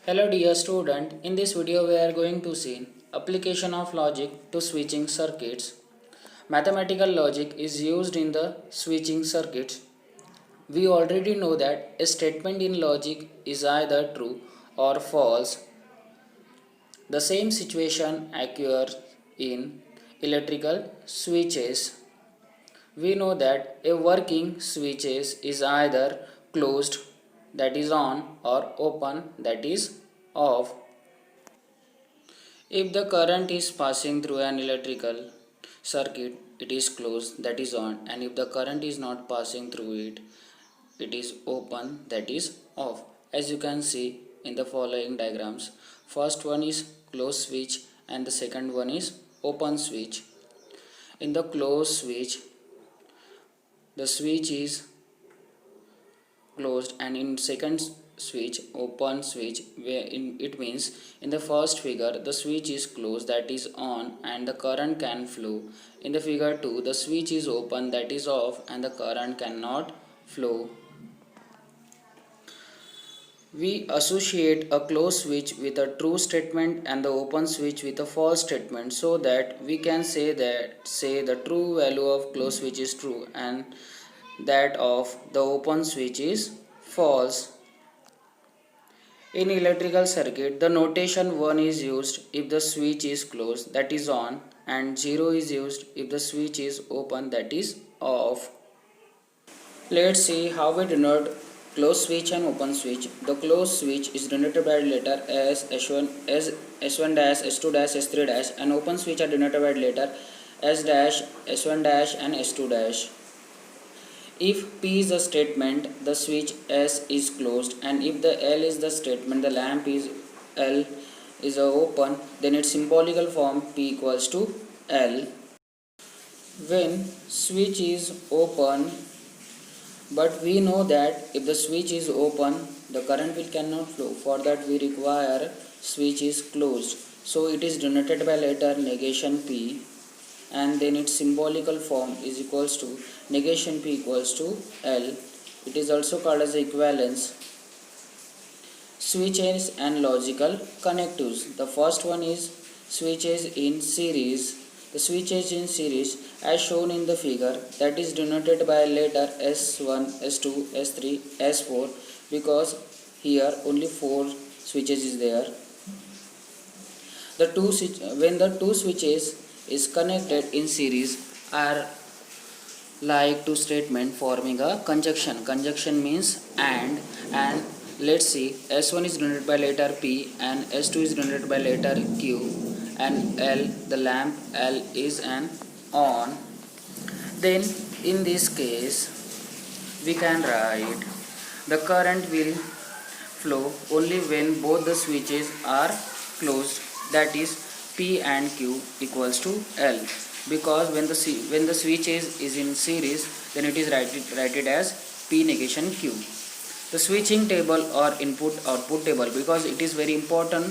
Hello dear student, in this video we are going to see application of logic to switching circuits. Mathematical logic is used in the switching circuits. We already know that a statement in logic is either true or false. The same situation occurs in electrical switches. We know that a working switches is either closed, that is on, or open, that is off. If the current is passing through an electrical circuit, it is closed, that is on, and if the current is not passing through it, it is open, that is off. As you can see in the following diagrams, first one is closed switch and the second one is open switch. In the closed switch, the switch is closed, and in second switch, open switch, where it means in the first figure the switch is closed, that is on, and the current can flow. In the figure 2, the switch is open, that is off, and the current cannot flow. We associate a closed switch with a true statement and the open switch with a false statement, so that we can say the true value of closed switch is true and that of the open switch is false. In electrical circuit, the notation 1 is used if the switch is closed, that is on, and 0 is used if the switch is open, that is off. Let's see how we denote closed switch and open switch. The closed switch is denoted by letter S, S1, S1 dash, S2 dash, S3 dash, and open switch are denoted by letter S dash, S1 dash, and S2 dash. If P is the statement, the switch S is closed, and if the L is the statement, the lamp is L is open, then its symbolical form P equals to L. When switch is open, but we know that if the switch is open, the current will cannot flow. For that we require switch is closed. So it is denoted by letter negation P, and then its symbolical form is equals to negation P equals to L. It is also called as equivalence. Switches and logical connectives. The first one is switches in series. The switches in series as shown in the figure, that is denoted by letter S1, S2, S3, S4, because here only 4 switches is there. When the two switches is connected in series are like two statement forming a conjunction. Conjunction means and let's see, S1 is denoted by letter P and S2 is denoted by letter Q, and L, the lamp L is an on. Then in this case we can write the current will flow only when both the switches are closed, that is P and Q equals to L, because when the switch is in series, then it is written as P negation Q. The switching table or input output table, because it is very important.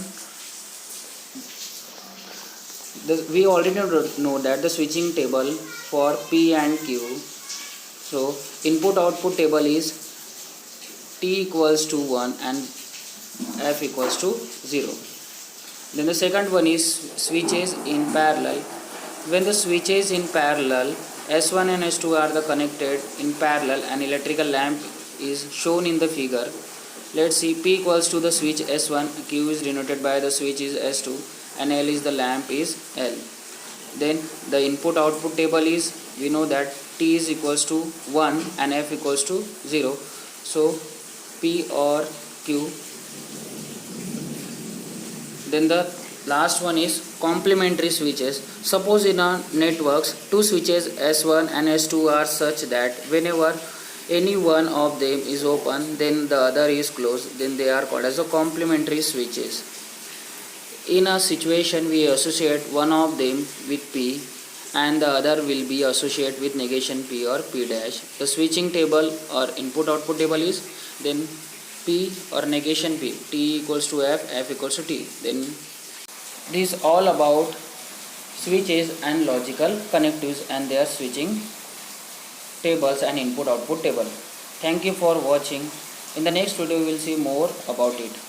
We already know that the switching table for P and Q. So input output table is T equals to 1 and F equals to 0. Then the second one is switches in parallel. When the switches in parallel, S1 and S2 are the connected in parallel, and electrical lamp is shown in the figure. Let's see, P equals to the switch S1, Q is denoted by the switch is S2, and L is the lamp is L. Then the input output table is, we know that T is equals to 1 and F equals to 0. So P or Q. Then the last one is complementary switches. Suppose in a networks, two switches S1 and S2 are such that whenever any one of them is open, then the other is closed, then they are called as a complementary switches. In a situation we associate one of them with P and the other will be associated with negation P or P dash. The switching table or input output table is then P or negation P, T equals to F, F equals to T. Then this is all about switches and logical connectives and their switching tables and input output table. Thank you for watching. In the next video we will see more about it.